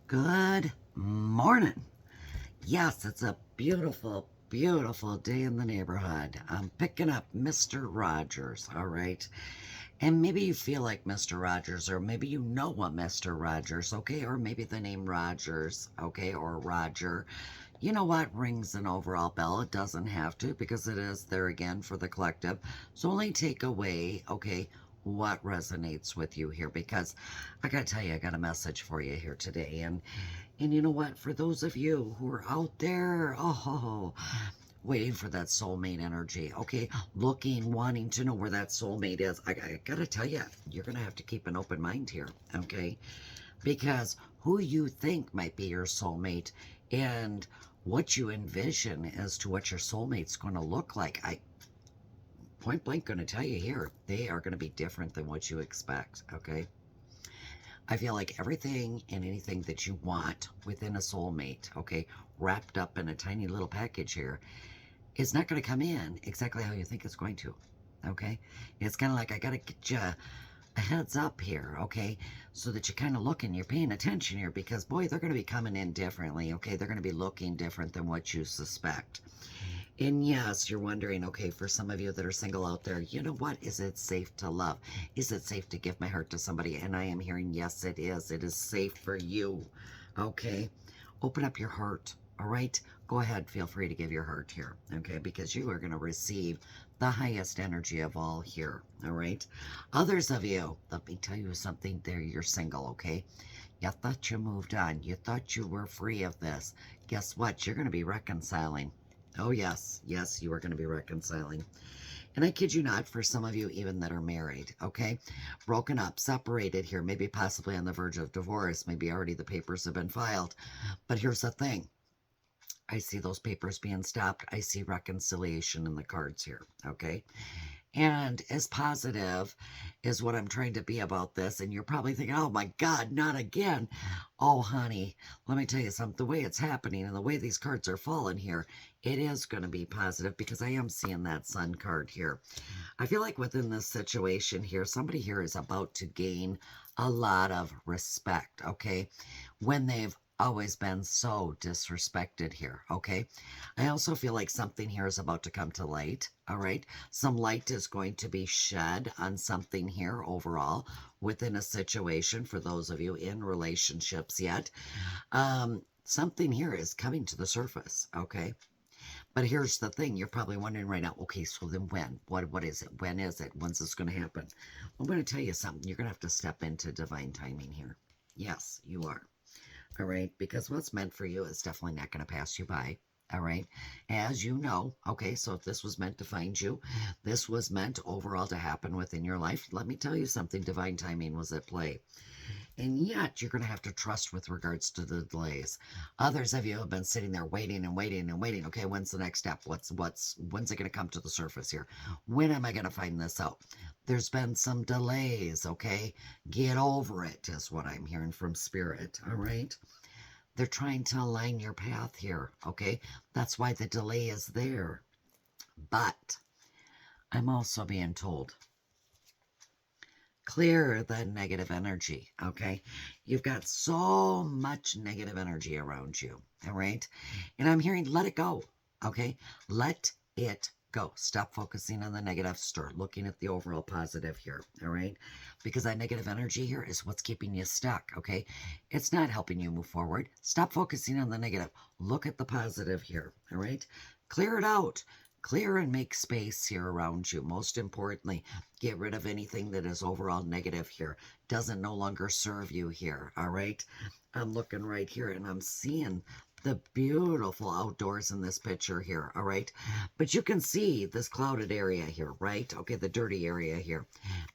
Good morning. Yes, it's a beautiful, beautiful day in the neighborhood. I'm picking up Mr. Rogers, all right? And maybe you feel like Mr. Rogers, or maybe you know a Mr. Rogers, okay? Or maybe the name Rogers, okay? Or Roger. You know what rings an overall bell? It doesn't have to because it is there again for the collective. So only take away, okay, what resonates with you here because I gotta tell you, I got a message for you here today. And you know what? For those of you who are out there, oh, waiting for that soulmate energy, okay, looking, wanting to know where that soulmate is, I gotta tell you, you're gonna have to keep an open mind here, okay? Because who you think might be your soulmate and what you envision as to what your soulmate's going to look like, I point blank going to tell you here, they are going to be different than what you expect, okay? I feel like everything and anything that you want within a soulmate, okay, wrapped up in a tiny little package here, is not going to come in exactly how you think it's going to. Okay, it's kind of like I got to get you a heads up here, okay, so that you kind of look and you're paying attention here because boy, they're going to be coming in differently. Okay, they're going to be looking different than what you suspect. And yes, you're wondering, okay, for some of you that are single out there, you know what? Is it safe to love? Is it safe to give my heart to somebody? And I am hearing, yes, it is. It is safe for you. Okay. Open up your heart. All right. Go ahead. Feel free to give your heart here. Okay. Because you are going to receive the highest energy of all here. All right. Others of you, let me tell you something there. You're single. Okay. You thought you moved on. You thought you were free of this. Guess what? You're going to be reconciling. Oh, yes. Yes, you are going to be reconciling. And I kid you not, for some of you even that are married, okay? Broken up, separated here, maybe possibly on the verge of divorce, maybe already the papers have been filed. But here's the thing. I see those papers being stopped. I see reconciliation in the cards here, okay? And as positive is what I'm trying to be about this. And you're probably thinking, oh my God, not again. Oh, honey, let me tell you something. The way it's happening and the way these cards are falling here, it is going to be positive because I am seeing that sun card here. I feel like within this situation here, somebody here is about to gain a lot of respect, okay? When they've always been so disrespected here, okay? I also feel like something here is about to come to light, all right? Some light is going to be shed on something here overall within a situation for those of you in relationships yet. Something here is coming to the surface, okay? But here's the thing, you're probably wondering right now, okay, so then when? What is it? When is it? When's this going to happen? I'm going to tell you something. You're going to have to step into divine timing here. Yes, you are. All right, because what's meant for you is definitely not going to pass you by. All right, as you know, okay, so if this was meant to find you, this was meant overall to happen within your life. Let me tell you something, divine timing was at play. And yet you're going to have to trust with regards to the delays. Others of you have been sitting there waiting and waiting and waiting. Okay, when's the next step? When's it going to come to the surface here? When am I going to find this out? There's been some delays, okay? Get over it is what I'm hearing from spirit, all right? They're trying to align your path here, okay? That's why the delay is there. But I'm also being told clear the negative energy, okay? You've got so much negative energy around you, all right? And I'm hearing let it go, okay? Let it go. Stop focusing on the negative. Start looking at the overall positive here, all right? Because that negative energy here is what's keeping you stuck, okay? It's not helping you move forward. Stop focusing on the negative. Look at the positive here, all right? Clear it out. Clear and make space here around you. Most importantly, get rid of anything that is overall negative here. Doesn't no longer serve you here, all right? I'm looking right here and I'm seeing the beautiful outdoors in this picture here, all right? But you can see this clouded area here, right? Okay, the dirty area here.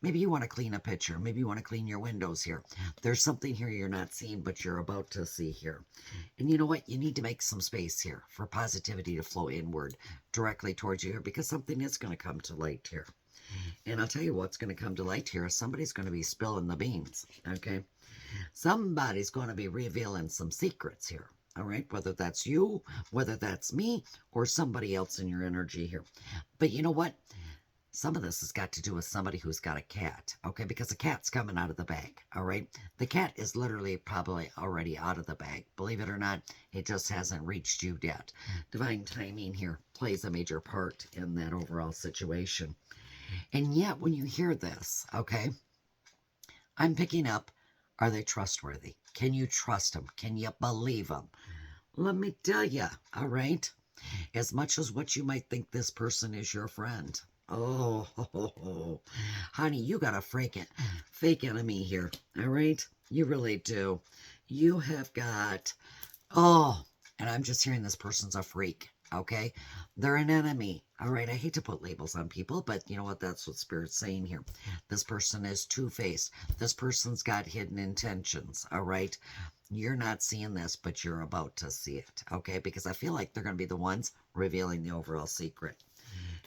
Maybe you want to clean a picture. Maybe you want to clean your windows here. There's something here you're not seeing, but you're about to see here. And you know what? You need to make some space here for positivity to flow inward directly towards you here because something is going to come to light here. And I'll tell you what's going to come to light here. Somebody's going to be spilling the beans, okay? Somebody's going to be revealing some secrets here, all right? Whether that's you, whether that's me, or somebody else in your energy here. But you know what? Some of this has got to do with somebody who's got a cat, okay? Because the cat's coming out of the bag, all right? The cat is literally probably already out of the bag. Believe it or not, it just hasn't reached you yet. Divine timing here plays a major part in that overall situation. And yet, when you hear this, okay, I'm picking up, are they trustworthy? Can you trust them? Can you believe them? Let me tell you, all right? As much as what you might think this person is your friend. Oh, honey, you got a fake enemy here, all right? You really do. You have got, oh, and I'm just hearing this person's a freak, okay? They're an enemy, all right? I hate to put labels on people, but you know what? That's what Spirit's saying here. This person is two-faced. This person's got hidden intentions, all right? You're not seeing this, but you're about to see it, okay? Because I feel like they're going to be the ones revealing the overall secret.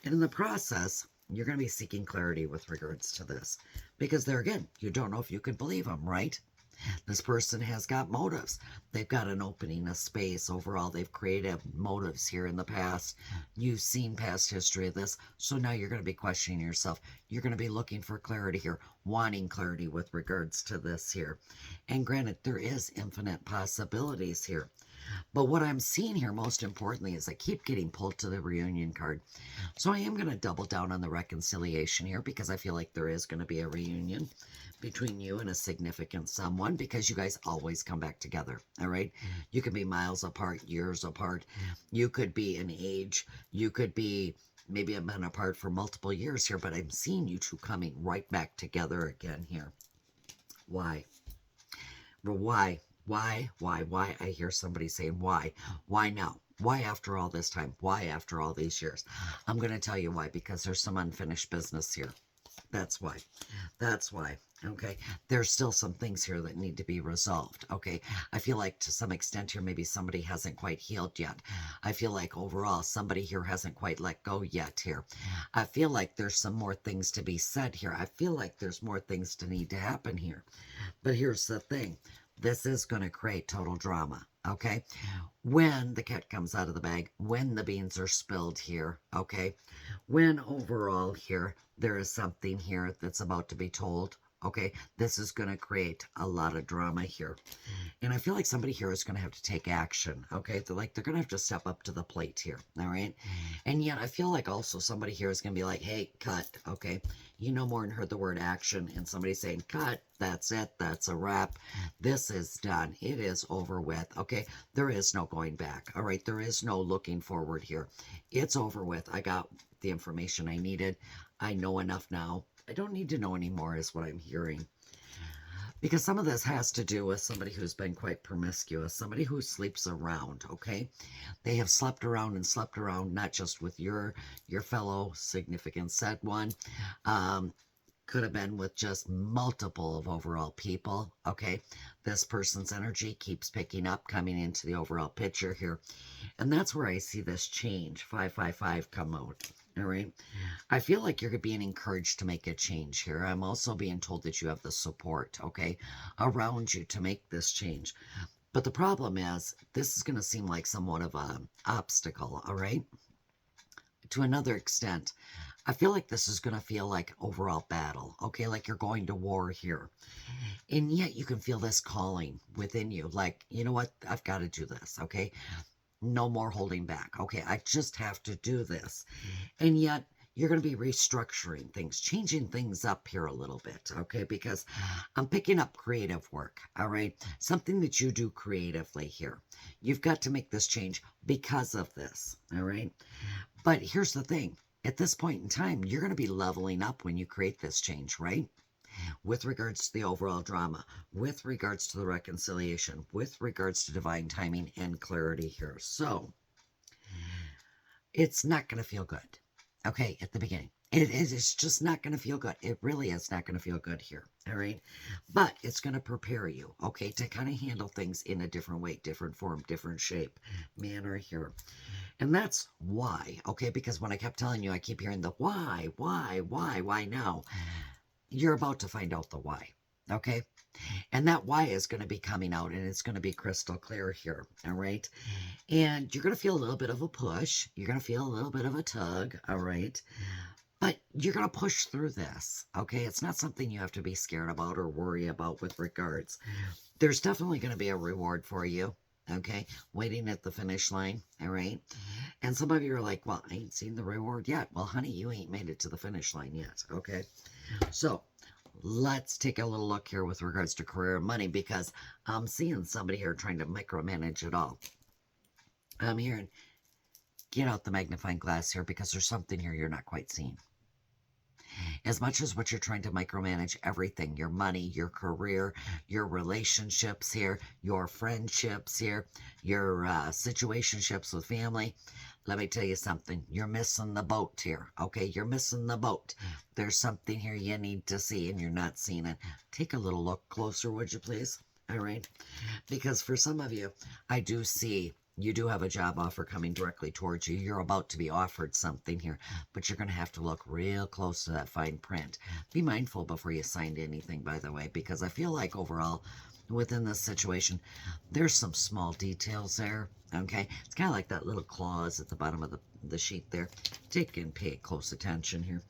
And in the process, you're going to be seeking clarity with regards to this. Because there again, you don't know if you can believe them, right? This person has got motives. They've got an opening, a space. Overall, they've created motives here in the past. You've seen past history of this. So now you're going to be questioning yourself. You're going to be looking for clarity here, wanting clarity with regards to this here. And granted, there is infinite possibilities here. But what I'm seeing here most importantly is I keep getting pulled to the reunion card. So I am going to double down on the reconciliation here because I feel like there is going to be a reunion between you and a significant someone because you guys always come back together, all right? You could be miles apart, years apart. You could be in age. You could be maybe have been apart for multiple years here, but I'm seeing you two coming right back together again here. Why? Well, why? Why? I hear somebody saying, why? Why now? Why after all this time? Why after all these years? I'm going to tell you why, because there's some unfinished business here. That's why. That's why. Okay. There's still some things here that need to be resolved. Okay. I feel like to some extent here, maybe somebody hasn't quite healed yet. I feel like overall, somebody here hasn't quite let go yet here. I feel like there's some more things to be said here. I feel like there's more things to need to happen here. But here's the thing. This is going to create total drama, okay? When the cat comes out of the bag, when the beans are spilled here, okay? When overall here, there is something here that's about to be told, okay? This is going to create a lot of drama here. And I feel like somebody here is going to have to take action, okay? They're going to have to step up to the plate here, all right? And yet I feel like also somebody here is going to be like, hey, cut, okay? You no more than heard the word action and somebody saying, cut, that's it, that's a wrap. This is done. It is over with, okay? There is no going back, all right? There is no looking forward here. It's over with. I got the information I needed. I know enough now. I don't need to know anymore is what I'm hearing. Because some of this has to do with somebody who's been quite promiscuous, somebody who sleeps around, okay? They have slept around, not just with your fellow significant said one. Could have been with just multiple of overall people, okay? This person's energy keeps picking up, coming into the overall picture here. And that's where I see this change, 555 come out. All right. I feel like you're being encouraged to make a change here. I'm also being told that you have the support, okay, around you to make this change. But the problem is, this is going to seem like somewhat of an obstacle, all right? To another extent, I feel like this is going to feel like overall battle, okay? Like you're going to war here. And yet you can feel this calling within you, like, you know what? I've got to do this, okay? No more holding back. Okay, I just have to do this. And yet, you're going to be restructuring things, changing things up here a little bit, okay? Because I'm picking up creative work, all right? Something that you do creatively here. You've got to make this change because of this, all right? But here's the thing. At this point in time, you're going to be leveling up when you create this change, right? With regards to the overall drama, with regards to the reconciliation, with regards to divine timing and clarity here. So, it's not going to feel good, okay, at the beginning. It's just not going to feel good. It really is not going to feel good here, all right? But it's going to prepare you, okay, to kind of handle things in a different way, different form, different shape, manner here. And that's why, okay, because when I kept telling you, I keep hearing the why now? You're about to find out the why, okay? And that why is going to be coming out and it's going to be crystal clear here, all right? And you're going to feel a little bit of a push. You're going to feel a little bit of a tug, all right? But you're going to push through this, okay? It's not something you have to be scared about or worry about with regards. There's definitely going to be a reward for you, okay? Waiting at the finish line, all right? And some of you are like, well, I ain't seen the reward yet. Well, honey, you ain't made it to the finish line yet, okay? So let's take a little look here with regards to career and money, because I'm seeing somebody here trying to micromanage it all. I'm hearing, get out the magnifying glass here, because there's something here you're not quite seeing. As much as what you're trying to micromanage everything, your money, your career, your relationships here, your friendships here, your situationships with family, let me tell you something. You're missing the boat here, okay? You're missing the boat. There's something here you need to see, and you're not seeing it. Take a little look closer, would you please? All right? Because for some of you, I do see you do have a job offer coming directly towards you. You're about to be offered something here, but you're going to have to look real close to that fine print. Be mindful before you sign anything, by the way, because I feel like overall, within this situation, there's some small details there, okay? It's kind of like that little clause at the bottom of the sheet there. Take and pay close attention here.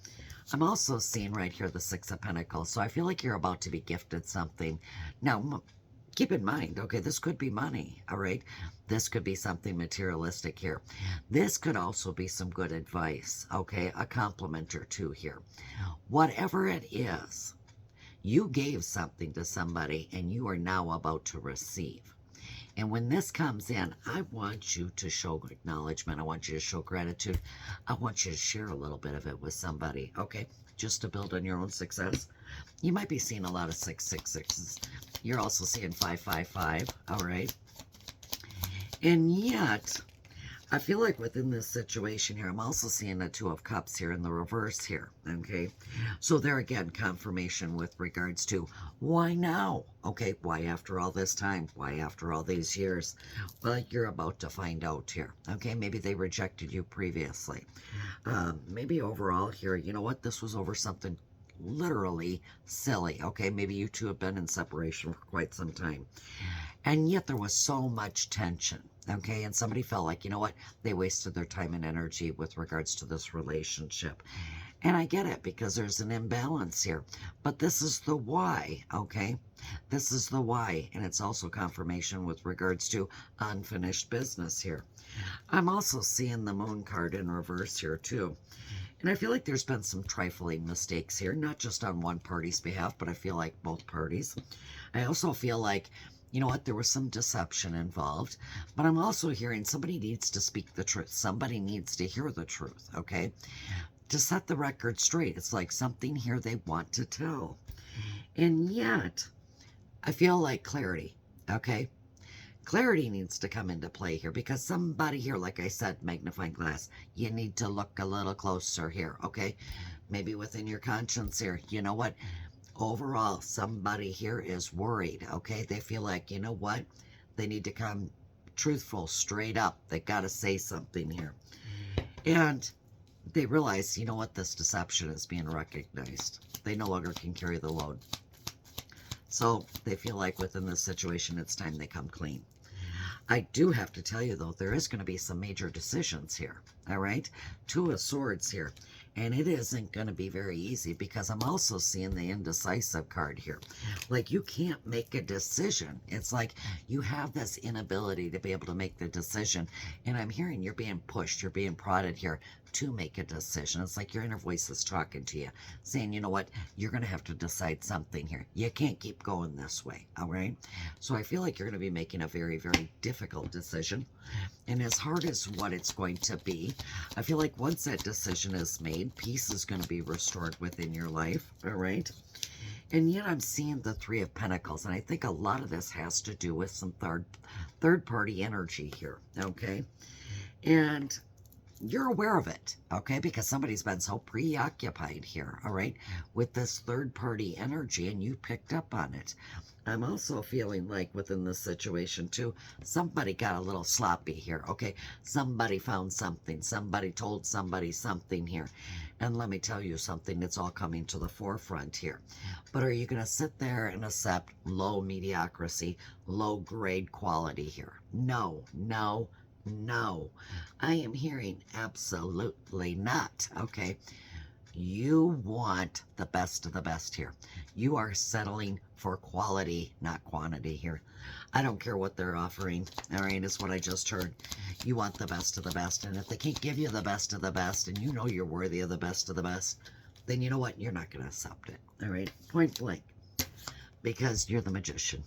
I'm also seeing right here the Six of Pentacles, so I feel like you're about to be gifted something. Now, keep in mind, okay, this could be money, all right? This could be something materialistic here. This could also be some good advice, okay? A compliment or two here. Whatever it is, you gave something to somebody and you are now about to receive. And when this comes in, I want you to show acknowledgement. I want you to show gratitude. I want you to share a little bit of it with somebody, okay? Just to build on your own success. You might be seeing a lot of 666s. You're also seeing 555, all right? And yet, I feel like within this situation here, I'm also seeing a Two of Cups here in the reverse here, okay? So there again, confirmation with regards to why now? Okay, why after all this time? Why after all these years? Well, you're about to find out here, okay? Maybe they rejected you previously. Maybe overall here, you know what? This was over something literally silly, okay? Maybe you two have been in separation for quite some time. And yet there was so much tension, okay? And somebody felt like, you know what? They wasted their time and energy with regards to this relationship. And I get it, because there's an imbalance here. But this is the why, okay? This is the why. And it's also confirmation with regards to unfinished business here. I'm also seeing the Moon card in reverse here too. And I feel like there's been some trifling mistakes here, not just on one party's behalf, but I feel like both parties. I also feel like, you know what, there was some deception involved, but I'm also hearing somebody needs to speak the truth. Somebody needs to hear the truth, okay? To set the record straight. It's like something here they want to tell. And yet, I feel like clarity, okay? Clarity needs to come into play here, because somebody here, like I said, magnifying glass, you need to look a little closer here, okay? Maybe within your conscience here, you know what? Overall, somebody here is worried, okay? They feel like, you know what? They need to come truthful, straight up. They got to say something here. And they realize, you know what? This deception is being recognized. They no longer can carry the load. So they feel like within this situation, it's time they come clean. I do have to tell you, though, there is going to be some major decisions here, all right? Two of Swords here, and it isn't going to be very easy, because I'm also seeing the indecisive card here. Like, you can't make a decision. It's like you have this inability to be able to make the decision, and I'm hearing you're being pushed, you're being prodded here to make a decision. It's like your inner voice is talking to you, saying, you know what, you're going to have to decide something here. You can't keep going this way, all right? So I feel like you're going to be making a very, very difficult decision. And as hard as what it's going to be, I feel like once that decision is made, peace is going to be restored within your life, all right? And yet I'm seeing the Three of Pentacles, and I think a lot of this has to do with some third-party energy here, okay? And you're aware of it, okay? Because somebody's been so preoccupied here, all right, with this third-party energy, and you picked up on it. I'm also feeling like within this situation, too, somebody got a little sloppy here, okay? Somebody found something. Somebody told somebody something here. And let me tell you something, it's all coming to the forefront here. But are you going to sit there and accept low mediocrity, low grade quality here? No, no, no. I am hearing absolutely not, okay? You want the best of the best here. You are settling for quality, not quantity here. I don't care what they're offering. All right, is what I just heard. You want the best of the best. And if they can't give you the best of the best and you know you're worthy of the best of the best, then you know what? You're not going to accept it. All right, point blank. Because you're the magician.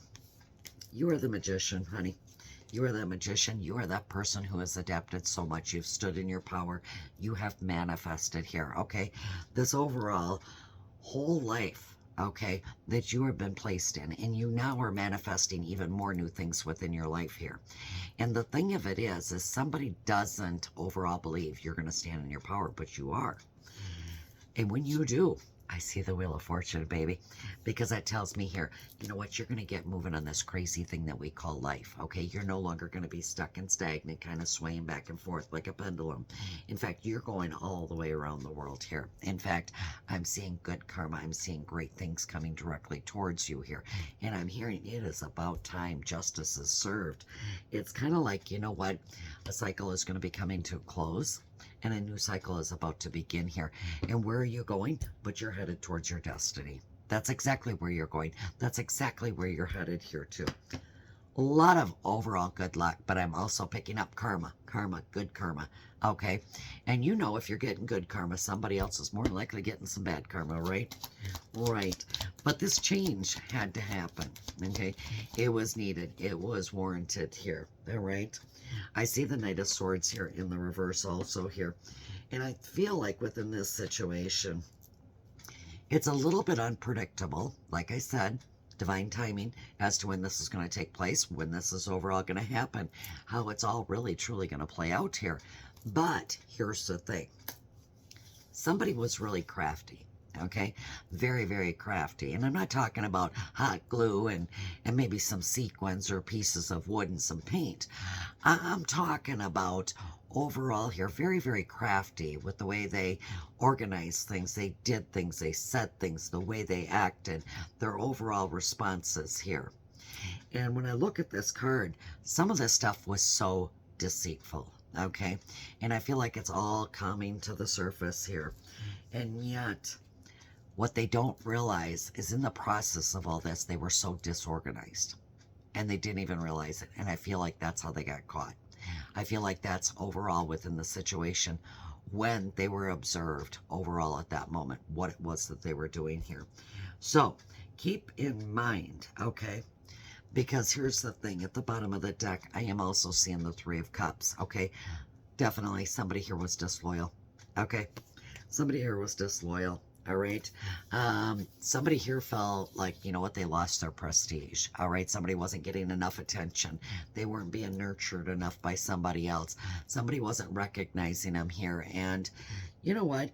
You are the magician, honey. You are that magician. You are that person who has adapted so much. You've stood in your power. You have manifested here, okay? This overall whole life, okay, that you have been placed in. And you now are manifesting even more new things within your life here. And the thing of it is somebody doesn't overall believe you're going to stand in your power, but you are. And when you do, I see the Wheel of Fortune, baby, because that tells me here, you know what, you're going to get moving on this crazy thing that we call life, okay? You're no longer going to be stuck and stagnant, kind of swaying back and forth like a pendulum. In fact, you're going all the way around the world here. In fact, I'm seeing good karma. I'm seeing great things coming directly towards you here. And I'm hearing it is about time justice is served. It's kind of like, you know what, a cycle is going to be coming to a close. And a new cycle is about to begin here. And where are you going? But you're headed towards your destiny. That's exactly where you're going. That's exactly where you're headed here too. A lot of overall good luck, but I'm also picking up karma. Karma, good karma. Okay? And you know if you're getting good karma, somebody else is more likely getting some bad karma, right? Right. But this change had to happen. Okay? It was needed. It was warranted here. All right? I see the Knight of Swords here in the reverse also here. And I feel like within this situation, it's a little bit unpredictable. Like I said, divine timing as to when this is going to take place, when this is overall going to happen, how it's all really truly going to play out here. But here's the thing. Somebody was really crafty. Okay, very, very crafty. And I'm not talking about hot glue and maybe some sequins or pieces of wood and some paint. I'm talking about overall here, very, very crafty with the way they organized things, they did things, they said things, the way they acted, their overall responses here. And when I look at this card, some of this stuff was so deceitful. Okay, and I feel like it's all coming to the surface here. And yet, what they don't realize is in the process of all this, they were so disorganized and they didn't even realize it. And I feel like that's how they got caught. I feel like that's overall within the situation when they were observed overall at that moment, what it was that they were doing here. So keep in mind, okay, because here's the thing, at the bottom of the deck, I am also seeing the Three of Cups, okay? Definitely somebody here was disloyal, okay? Somebody here was disloyal. All right. Somebody here felt like, you know what, they lost their prestige. All right. Somebody wasn't getting enough attention. They weren't being nurtured enough by somebody else. Somebody wasn't recognizing them here. And you know what?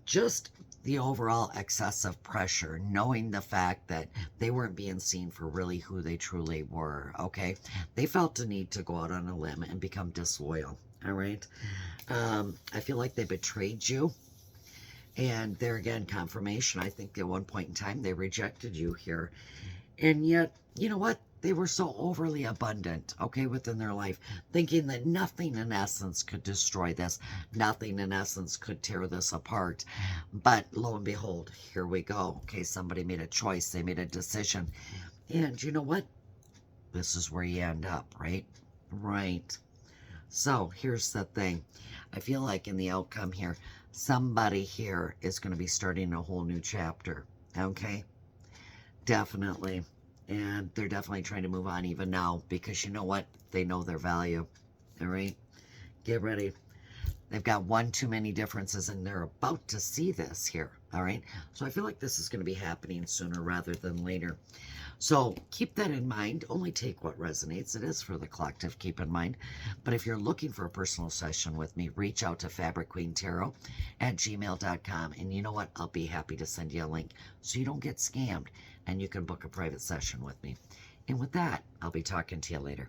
Just the overall excessive pressure, knowing the fact that they weren't being seen for really who they truly were. Okay. They felt the need to go out on a limb and become disloyal. All right. I feel like they betrayed you. And there again, confirmation. I think at one point in time they rejected you here. And yet, you know what? They were so overly abundant, okay, within their life, thinking that nothing in essence could destroy this. Nothing in essence could tear this apart. But lo and behold, here we go. Okay, somebody made a choice. They made a decision. And you know what? This is where you end up, right? Right. So here's the thing. I feel like in the outcome here, somebody here is going to be starting a whole new chapter. Okay? Definitely. And they're definitely trying to move on even now because you know what? They know their value. All right? Get ready. They've got one too many differences and they're about to see this here. All right? So I feel like this is going to be happening sooner rather than later. So keep that in mind. Only take what resonates. It is for the collective, keep in mind. But if you're looking for a personal session with me, reach out to fabricqueentarot@gmail.com. And you know what? I'll be happy to send you a link so you don't get scammed and you can book a private session with me. And with that, I'll be talking to you later.